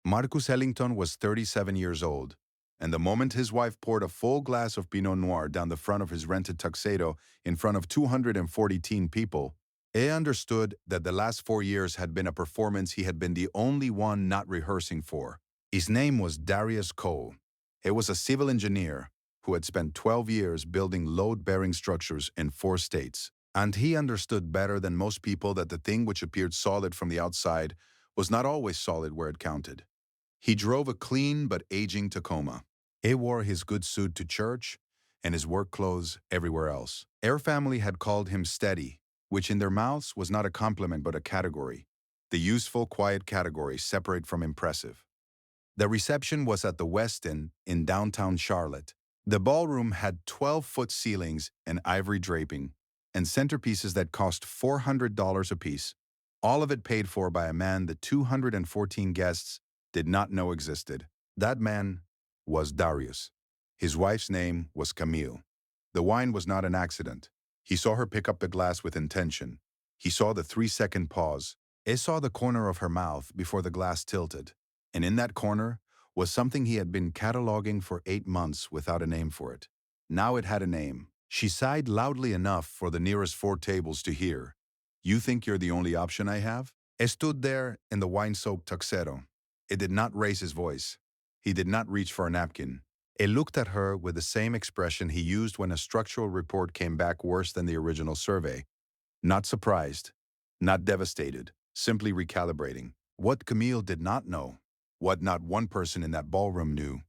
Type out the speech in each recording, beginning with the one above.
Marcus Ellington was 37 years old, and the moment his wife poured a full glass of Pinot Noir down the front of his rented tuxedo in front of 240 teen people, he understood that the last 4 years had been a performance he had been the only one not rehearsing for. His name was Darius Cole. He was a civil engineer who had spent 12 years building load-bearing structures in 4 states. And he understood better than most people that the thing which appeared solid from the outside was not always solid where it counted. He drove a clean but aging Tacoma. He wore his good suit to church and his work clothes everywhere else. Our family had called him steady, which in their mouths was not a compliment but a category, the useful, quiet category separate from impressive. The reception was at the Westin in downtown Charlotte. The ballroom had 12-foot ceilings and ivory draping, and centerpieces that cost $400 apiece, all of it paid for by a man the 214 guests did not know existed. That man was Darius. His wife's name was Camille. The wine was not an accident. He saw her pick up the glass with intention. He saw the 3-second pause. He saw the corner of her mouth before the glass tilted. And in that corner was something he had been cataloging for 8 months without a name for it. Now it had a name. She sighed loudly enough for the nearest 4 tables to hear. "You think you're the only option I have?" He stood there in the wine-soaked tuxedo. He did not raise his voice. He did not reach for a napkin. He looked at her with the same expression he used when a structural report came back worse than the original survey. Not surprised, not devastated, simply recalibrating. What Camille did not know, what not one person in that ballroom knew,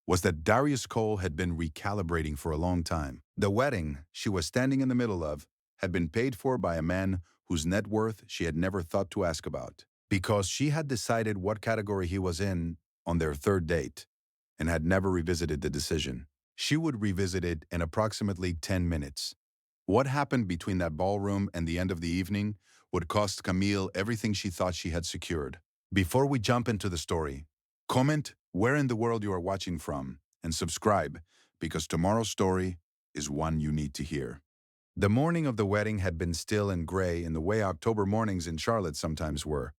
was that Darius Cole had been recalibrating for a long time. The wedding she was standing in the middle of had been paid for by a man whose net worth she had never thought to ask about, because she had decided what category he was in on their 3rd date and had never revisited the decision. She would revisit it in approximately 10 minutes. What happened between that ballroom and the end of the evening would cost Camille everything she thought she had secured. Before we jump into the story, comment where in the world you are watching from and subscribe, because tomorrow's story is one you need to hear. The morning of the wedding had been still and gray in the way October mornings in Charlotte sometimes were.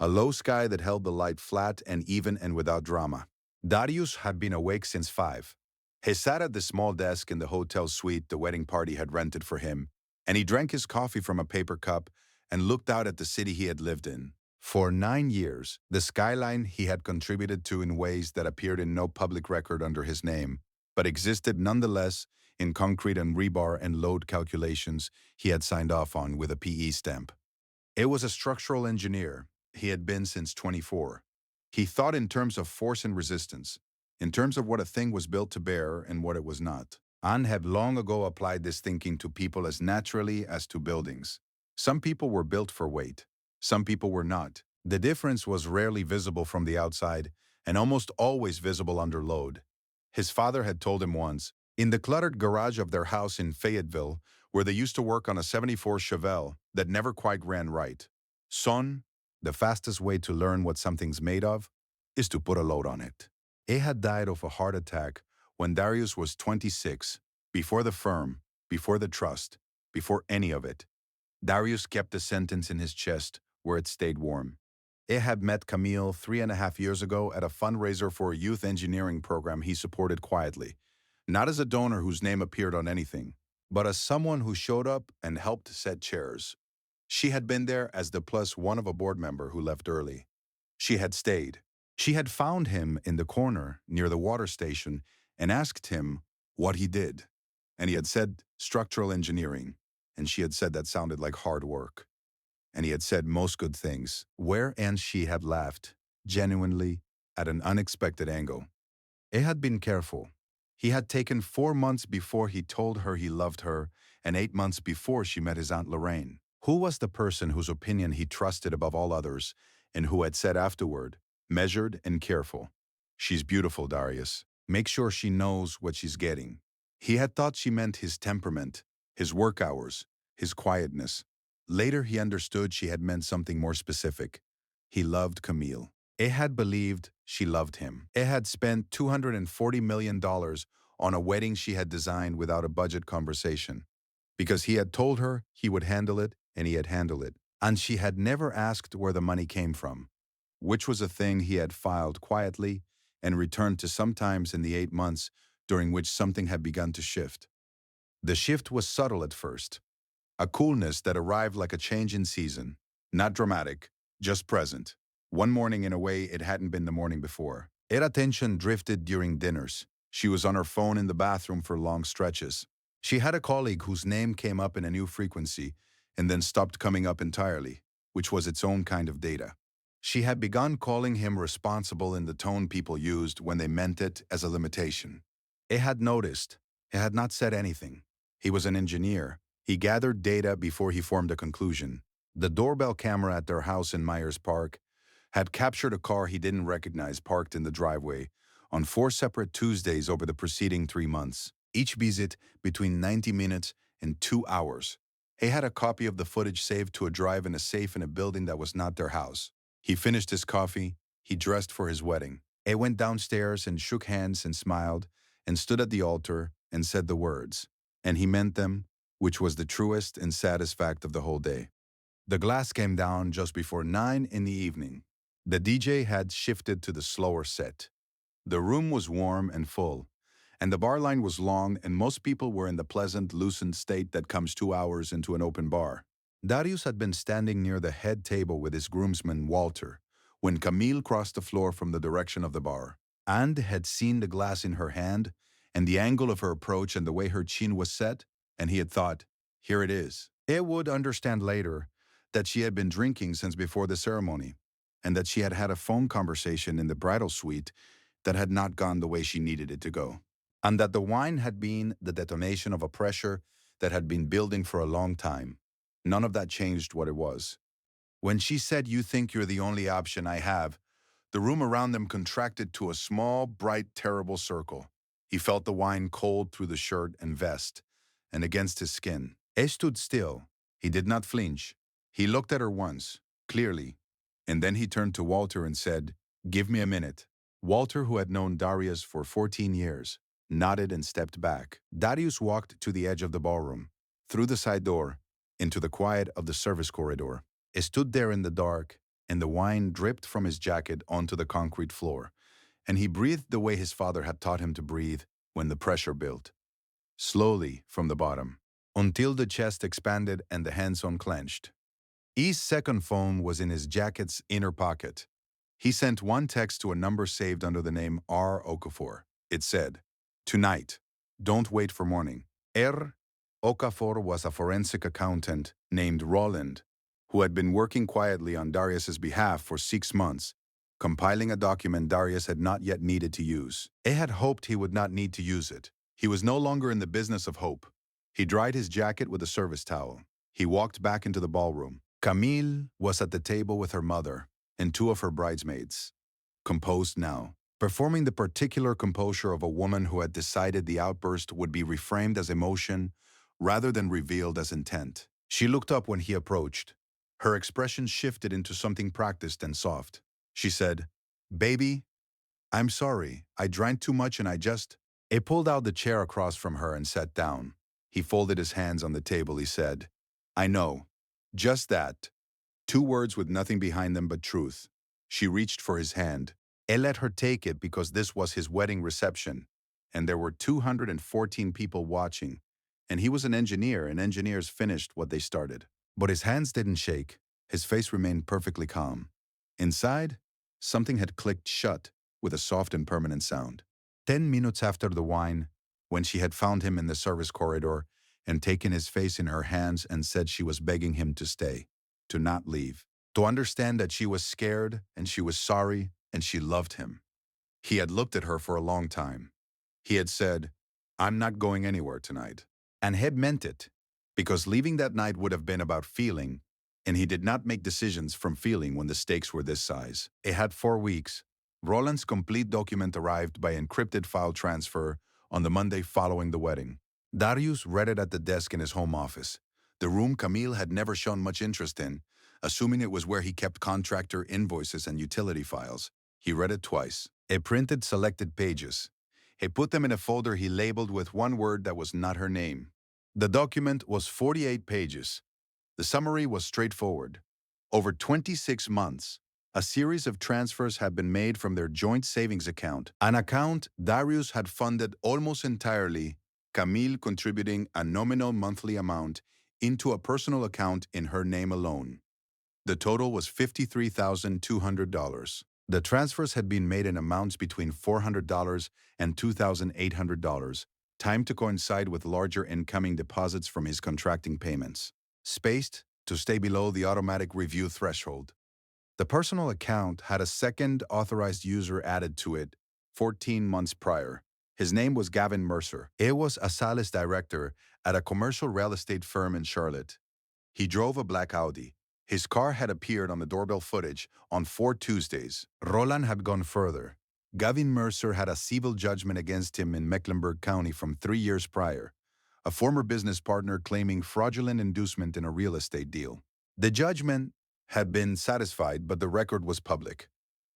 A low sky that held the light flat and even and without drama. Darius had been awake since 5. He sat at the small desk in the hotel suite the wedding party had rented for him, and he drank his coffee from a paper cup and looked out at the city he had lived in. For 9 years, the skyline he had contributed to in ways that appeared in no public record under his name, but existed nonetheless in concrete and rebar and load calculations he had signed off on with a PE stamp. He was a structural engineer. He had been since 24. He thought in terms of force and resistance, in terms of what a thing was built to bear and what it was not. Anne had long ago applied this thinking to people as naturally as to buildings. Some people were built for weight. Some people were not. The difference was rarely visible from the outside and almost always visible under load. His father had told him once, in the cluttered garage of their house in Fayetteville, where they used to work on a 74 Chevelle that never quite ran right, "Son, the fastest way to learn what something's made of is to put a load on it." He had died of a heart attack when Darius was 26, before the firm, before the trust, before any of it. Darius kept the sentence in his chest where it stayed warm. He had met Camille 3.5 years ago at a fundraiser for a youth engineering program he supported quietly, not as a donor whose name appeared on anything, but as someone who showed up and helped set chairs. She had been there as the +1 of a board member who left early. She had stayed. She had found him in the corner near the water station and asked him what he did. And he had said structural engineering, and she had said that sounded like hard work. And he had said most good things, wherein she had laughed, genuinely, at an unexpected angle. He had been careful. He had taken 4 months before he told her he loved her, and 8 months before she met his Aunt Lorraine. Who was the person whose opinion he trusted above all others, and who had said afterward, measured and careful, "She's beautiful, Darius. Make sure she knows what she's getting." He had thought she meant his temperament, his work hours, his quietness. Later he understood she had meant something more specific. He loved Camille. He had believed she loved him. He had spent $240 million on a wedding she had designed without a budget conversation, because he had told her he would handle it, and he had handled it. And she had never asked where the money came from. which was a thing he had filed quietly and returned to sometimes in the 8 months during which something had begun to shift. The shift was subtle at first, a coolness that arrived like a change in season, not dramatic, just present. One morning in a way it hadn't been the morning before. Her attention drifted during dinners. She was on her phone in the bathroom for long stretches. She had a colleague whose name came up in a new frequency and then stopped coming up entirely, which was its own kind of data. She had begun calling him responsible in the tone people used when they meant it as a limitation. He had noticed. He had not said anything. He was an engineer. He gathered data before he formed a conclusion. The doorbell camera at their house in Myers Park had captured a car he didn't recognize parked in the driveway on 4 separate Tuesdays over the preceding 3 months, each visit between 90 minutes and 2 hours. He had a copy of the footage saved to a drive in a safe in a building that was not their house. He finished his coffee. He dressed for his wedding. He went downstairs and shook hands and smiled and stood at the altar and said the words. And he meant them, which was the truest and saddest fact of the whole day. The glass came down just before 9 in the evening. The DJ had shifted to the slower set. The room was warm and full, and the bar line was long, and most people were in the pleasant, loosened state that comes 2 hours into an open bar. Darius had been standing near the head table with his groomsman, Walter, when Camille crossed the floor from the direction of the bar, and had seen the glass in her hand and the angle of her approach and the way her chin was set, and he had thought, here it is. He would understand later that she had been drinking since before the ceremony, and that she had had a phone conversation in the bridal suite that had not gone the way she needed it to go, and that the wine had been the detonation of a pressure that had been building for a long time. None of that changed what it was. When she said, "You think you're the only option I have," the room around them contracted to a small, bright, terrible circle. He felt the wine cold through the shirt and vest, and against his skin. He stood still. He did not flinch. He looked at her once, clearly, and then he turned to Walter and said, "Give me a minute." Walter, who had known Darius for 14 years, nodded and stepped back. Darius walked to the edge of the ballroom, through the side door, into the quiet of the service corridor. He stood there in the dark, and the wine dripped from his jacket onto the concrete floor, and he breathed the way his father had taught him to breathe when the pressure built. Slowly from the bottom, until the chest expanded and the hands unclenched. E's second phone was in his jacket's inner pocket. He sent one text to a number saved under the name R. Okafor. It said, "Tonight. Don't wait for morning." R. Okafor was a forensic accountant named Roland, who had been working quietly on Darius's behalf for 6 months, compiling a document Darius had not yet needed to use. He had hoped he would not need to use it. He was no longer in the business of hope. He dried his jacket with a service towel. He walked back into the ballroom. Camille was at the table with her mother and 2 of her bridesmaids, composed now, performing the particular composure of a woman who had decided the outburst would be reframed as emotion rather than revealed as intent. She looked up when he approached. Her expression shifted into something practiced and soft. She said, "Baby, I'm sorry. I drank too much and I just..." He pulled out the chair across from her and sat down. He folded his hands on the table. He said, "I know. Just that." 2 words with nothing behind them but truth. She reached for his hand. He let her take it because this was his wedding reception, and there were 214 people watching, and he was an engineer, and engineers finished what they started. But his hands didn't shake. His face remained perfectly calm. Inside, something had clicked shut with a soft and permanent sound. 10 minutes after the wine, when she had found him in the service corridor and taken his face in her hands and said she was begging him to stay, to not leave, to understand that she was scared and she was sorry and she loved him. He had looked at her for a long time. He had said, "I'm not going anywhere tonight." And had meant it, because leaving that night would have been about feeling, and he did not make decisions from feeling when the stakes were this size. It had 4 weeks. Roland's complete document arrived by encrypted file transfer on the Monday following the wedding. Darius read it at the desk in his home office, the room Camille had never shown much interest in, assuming it was where he kept contractor invoices and utility files. He read it twice. He printed selected pages. He put them in a folder he labeled with one word that was not her name. The document was 48 pages. The summary was straightforward. Over 26 months, A series of transfers had been made from their joint savings account, an account Darius had funded almost entirely, Camille contributing a nominal monthly amount into a personal account in her name alone. The total was $53,200. The transfers had been made in amounts between $400 and $2,800, timed to coincide with larger incoming deposits from his contracting payments, spaced to stay below the automatic review threshold. The personal account had a second authorized user added to it 14 months prior. His name was Gavin Mercer. He was a sales director at a commercial real estate firm in Charlotte. He drove a black Audi. His car had appeared on the doorbell footage on 4 Tuesdays. Roland had gone further. Gavin Mercer had a civil judgment against him in Mecklenburg County from 3 years prior, a former business partner claiming fraudulent inducement in a real estate deal. The judgment had been satisfied, but the record was public.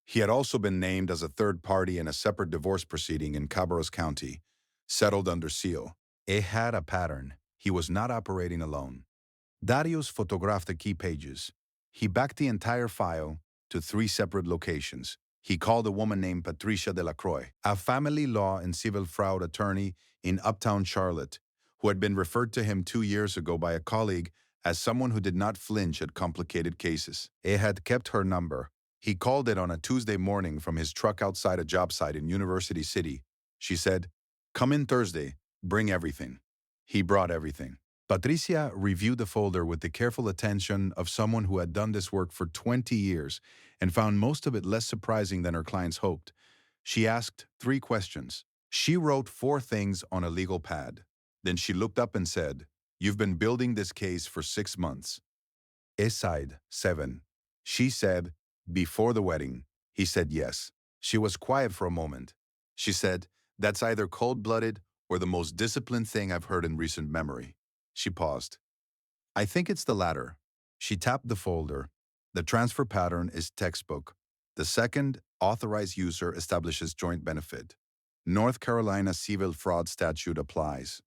He had also been named as a third party in a separate divorce proceeding in Cabarrus County, settled under seal. It had a pattern. He was not operating alone. Darius photographed the key pages. He backed the entire file to 3 separate locations. He called a woman named Patricia Delacroix, a family law and civil fraud attorney in uptown Charlotte, who had been referred to him 2 years ago by a colleague as someone who did not flinch at complicated cases. He had kept her number. He called it on a Tuesday morning from his truck outside a job site in University City. She said, "Come in Thursday, bring everything." He brought everything. Patricia reviewed the folder with the careful attention of someone who had done this work for 20 years and found most of it less surprising than her clients hoped. She asked 3 questions. She wrote 4 things on a legal pad. Then she looked up and said, "You've been building this case for 6 months." He sighed, 7. She said, "Before the wedding." He said yes. She was quiet for a moment. She said, "That's either cold-blooded or the most disciplined thing I've heard in recent memory." She paused. "I think it's the latter." She tapped the folder. The transfer pattern is textbook. The second authorized user establishes joint benefit. North Carolina civil fraud statute applies.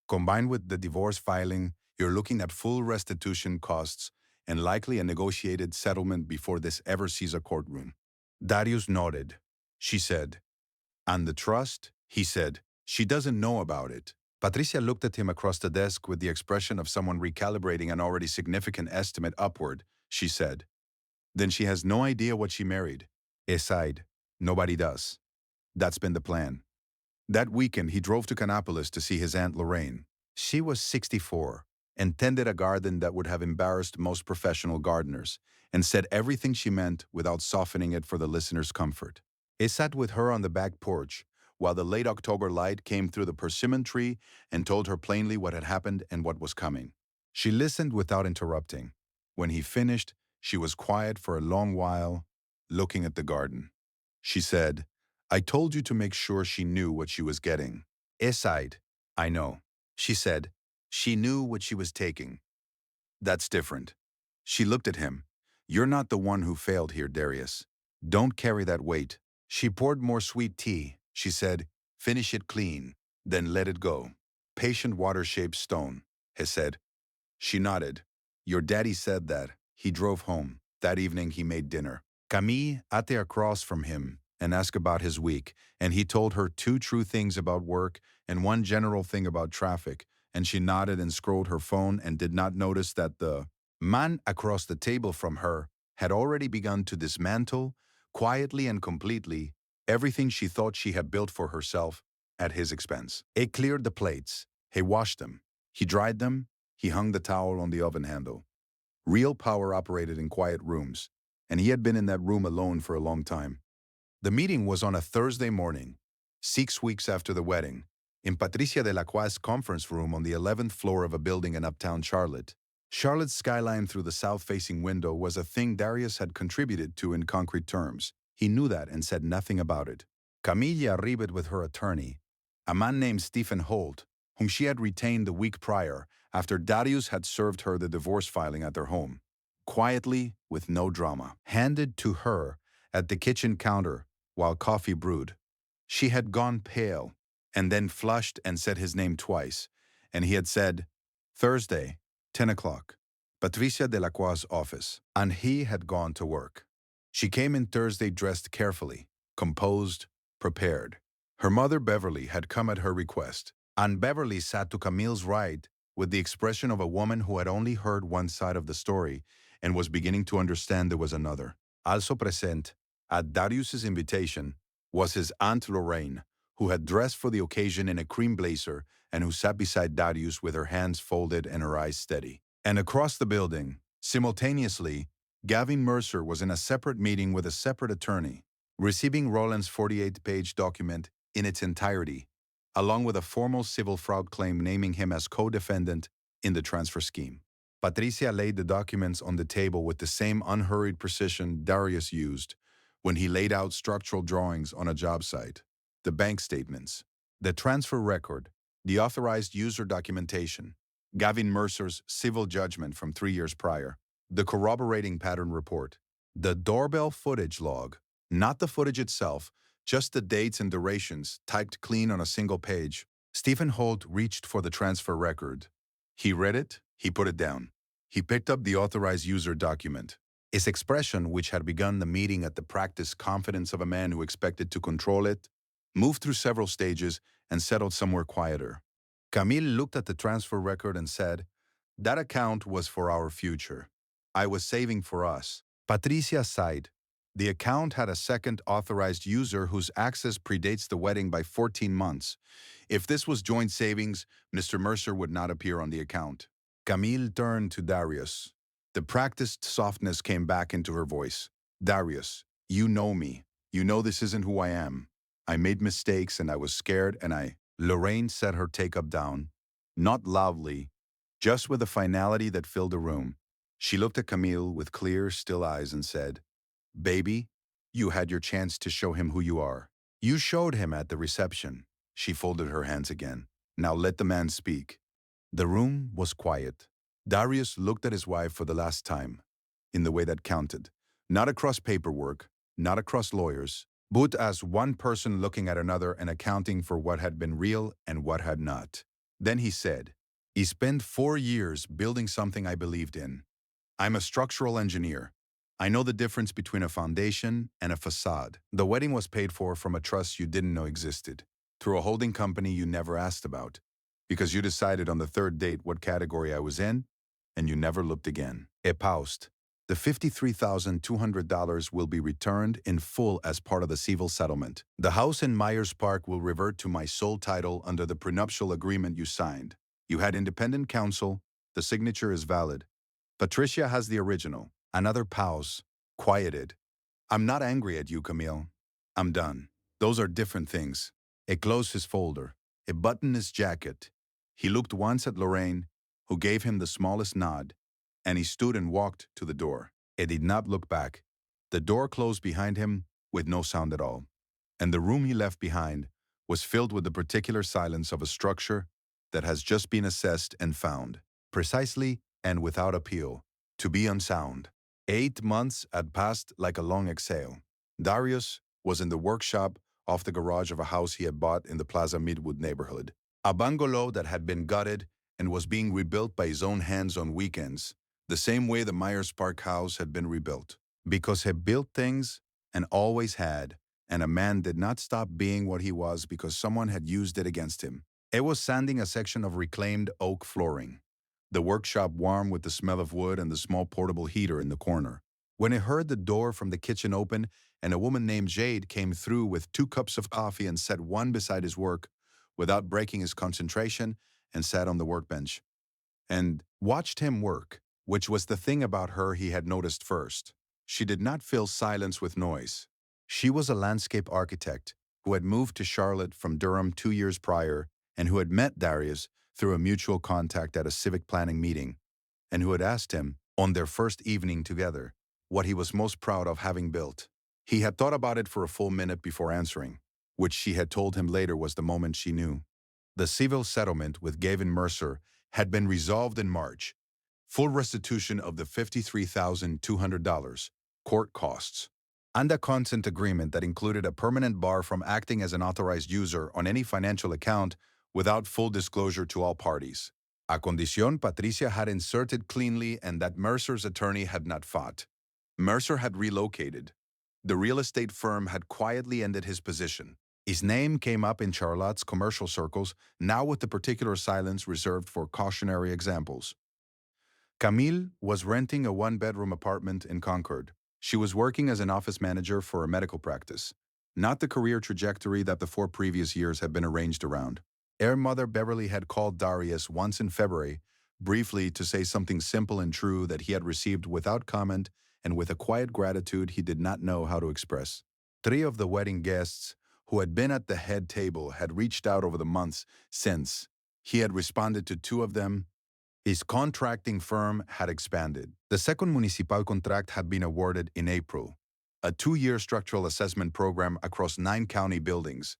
Combined with the divorce filing, you're looking at full restitution costs and likely a negotiated settlement before this ever sees a courtroom. Darius nodded. She said, "And the trust?" He said, "She doesn't know about it." Patricia looked at him across the desk with the expression of someone recalibrating an already significant estimate upward. She said, "Then she has no idea what she married." He sighed. "Nobody does. That's been the plan." That weekend, he drove to Canopolis to see his Aunt Lorraine. She was 64 and tended a garden that would have embarrassed most professional gardeners, and said everything she meant without softening it for the listener's comfort. He sat with her on the back porch, while the late October light came through the persimmon tree and told her plainly what had happened and what was coming. She listened without interrupting. When he finished, she was quiet for a long while, looking at the garden. She said, "I told you to make sure she knew what she was getting." He sighed. "I know." She said, "She knew what she was taking." "That's different." She looked at him. "You're not the one who failed here, Darius. Don't carry that weight." She poured more sweet tea. She said, "Finish it clean, then let it go." "Patient water-shaped stone," he said. She nodded. "Your daddy said that." He drove home. That evening he made dinner. Camille ate across from him and asked about his week, and he told her 2 true things about work and 1 general thing about traffic, and she nodded and scrolled her phone and did not notice that the man across the table from her had already begun to dismantle, quietly and completely, everything she thought she had built for herself at his expense. He cleared the plates. He washed them. He dried them. He hung the towel on the oven handle. Real power operated in quiet rooms, and he had been in that room alone for a long time. The meeting was on a Thursday morning, 6 weeks after the wedding, in Patricia Delacroix's conference room on the 11th floor of a building in uptown Charlotte. Charlotte's skyline through the south-facing window was a thing Darius had contributed to in concrete terms. He knew that and said nothing about it. Camille arrived with her attorney, a man named Stephen Holt, whom she had retained the week prior after Darius had served her the divorce filing at their home. Quietly, with no drama, handed to her at the kitchen counter while coffee brewed. She had gone pale, and then flushed and said his name twice, and he had said, "Thursday, 10 o'clock, Patricia Delacroix's office," and he had gone to work. She came in Thursday dressed carefully, composed, prepared. Her mother, Beverly, had come at her request, and Beverly sat to Camille's right with the expression of a woman who had only heard one side of the story and was beginning to understand there was another. Also present, at Darius's invitation, was his Aunt Lorraine, who had dressed for the occasion in a cream blazer and who sat beside Darius with her hands folded and her eyes steady. And across the building, simultaneously, Gavin Mercer was in a separate meeting with a separate attorney, receiving Roland's 48-page document in its entirety, along with a formal civil fraud claim naming him as co-defendant in the transfer scheme. Patricia laid the documents on the table with the same unhurried precision Darius used when he laid out structural drawings on a job site. The bank statements, the transfer record, the authorized user documentation, Gavin Mercer's civil judgment from 3 years prior, the corroborating pattern report, the doorbell footage log, not the footage itself, just the dates and durations typed clean on a single page. Stephen Holt reached for the transfer record. He read it, he put it down. He picked up the authorized user document. His expression, which had begun the meeting at the practiced confidence of a man who expected to control it, moved through several stages and settled somewhere quieter. Camille looked at the transfer record and said, "That account was for our future. I was saving for us." Patricia sighed. The account had a second authorized user whose access predates the wedding by 14 months. If this was joint savings, Mr. Mercer would not appear on the account. Camille turned to Darius. The practiced softness came back into her voice. "Darius, you know me. You know this isn't who I am. I made mistakes and I was scared and I..." Lorraine set her take-up down, not loudly, just with a finality that filled the room. She looked at Camille with clear, still eyes and said, "Baby, you had your chance to show him who you are. You showed him at the reception." She folded her hands again. "Now let the man speak." The room was quiet. Darius looked at his wife for the last time, in the way that counted, not across paperwork, not across lawyers, but as one person looking at another and accounting for what had been real and what had not. Then he said, "He spent 4 years building something I believed in. I'm a structural engineer. I know the difference between a foundation and a facade. The wedding was paid for from a trust you didn't know existed, through a holding company you never asked about, because you decided on the third date what category I was in, and you never looked again." He paused. "The $53,200 will be returned in full as part of the civil settlement. The house in Myers Park will revert to my sole title under the prenuptial agreement you signed. You had independent counsel. The signature is valid. Patricia has the original." Another pause, quieted. "I'm not angry at you, Camille. I'm done. Those are different things." He closed his folder. He buttoned his jacket. He looked once at Lorraine, who gave him the smallest nod, and he stood and walked to the door. He did not look back. The door closed behind him with no sound at all, and the room he left behind was filled with the particular silence of a structure that has just been assessed and found, precisely and without appeal, to be unsound. 8 months had passed like a long exhale. Darius was in the workshop off the garage of a house he had bought in the Plaza Midwood neighborhood, a bungalow that had been gutted and was being rebuilt by his own hands on weekends, the same way the Myers Park house had been rebuilt. Because he built things and always had, and a man did not stop being what he was because someone had used it against him. It was sanding a section of reclaimed oak flooring, the workshop warm with the smell of wood and the small portable heater in the corner, when he heard the door from the kitchen open and a woman named Jade came through with 2 cups of coffee and set one beside his work without breaking his concentration and sat on the workbench and watched him work, which was the thing about her he had noticed first. She did not fill silence with noise. She was a landscape architect who had moved to Charlotte from Durham 2 years prior and who had met Darius through a mutual contact at a civic planning meeting, and who had asked him, on their first evening together, what he was most proud of having built. He had thought about it for a full minute before answering, which she had told him later was the moment she knew. The civil settlement with Gavin Mercer had been resolved in March. Full restitution of the $53,200, court costs, and a consent agreement that included a permanent bar from acting as an authorized user on any financial account without full disclosure to all parties. A condition Patricia had inserted cleanly and that Mercer's attorney had not fought. Mercer had relocated. The real estate firm had quietly ended his position. His name came up in Charlotte's commercial circles, now with the particular silence reserved for cautionary examples. Camille was renting a one-bedroom apartment in Concord. She was working as an office manager for a medical practice, not the career trajectory that the 4 previous years had been arranged around. Her mother Beverly had called Darius once in February, briefly to say something simple and true that he had received without comment and with a quiet gratitude he did not know how to express. 3 of the wedding guests who had been at the head table had reached out over the months since. He had responded to 2 of them. His contracting firm had expanded. The second municipal contract had been awarded in April, a 2-year structural assessment program across 9 county buildings,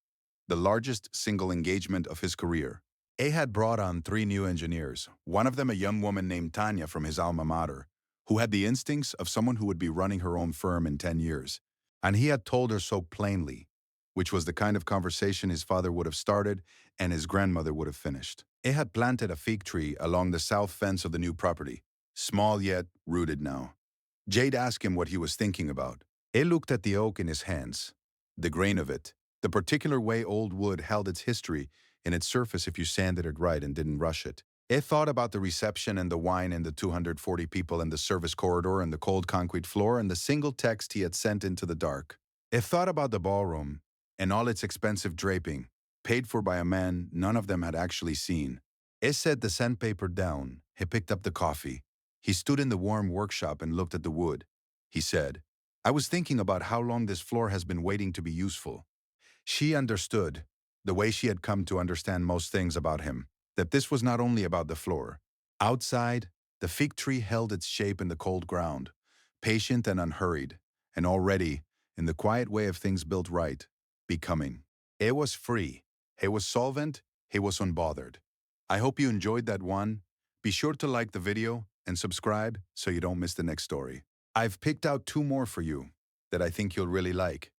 the largest single engagement of his career. A had brought on 3 new engineers, one of them a young woman named Tanya from his alma mater, who had the instincts of someone who would be running her own firm in 10 years. And he had told her so plainly, which was the kind of conversation his father would have started and his grandmother would have finished. He had planted a fig tree along the south fence of the new property, small yet rooted now. Jade asked him what he was thinking about. He looked at the oak in his hands, the grain of it, the particular way old wood held its history in its surface if you sanded it right and didn't rush it. He thought about the reception and the wine and the 240 people in the service corridor and the cold concrete floor and the single text he had sent into the dark. He thought about the ballroom and all its expensive draping, paid for by a man none of them had actually seen. He set the sandpaper down. He picked up the coffee. He stood in the warm workshop and looked at the wood. He said, "I was thinking about how long this floor has been waiting to be useful." She understood, the way she had come to understand most things about him, that this was not only about the floor. Outside, the fig tree held its shape in the cold ground, patient and unhurried, and already, in the quiet way of things built right, becoming. He was free. He was solvent. He was unbothered. I hope you enjoyed that one. Be sure to like the video and subscribe so you don't miss the next story. I've picked out 2 more for you that I think you'll really like.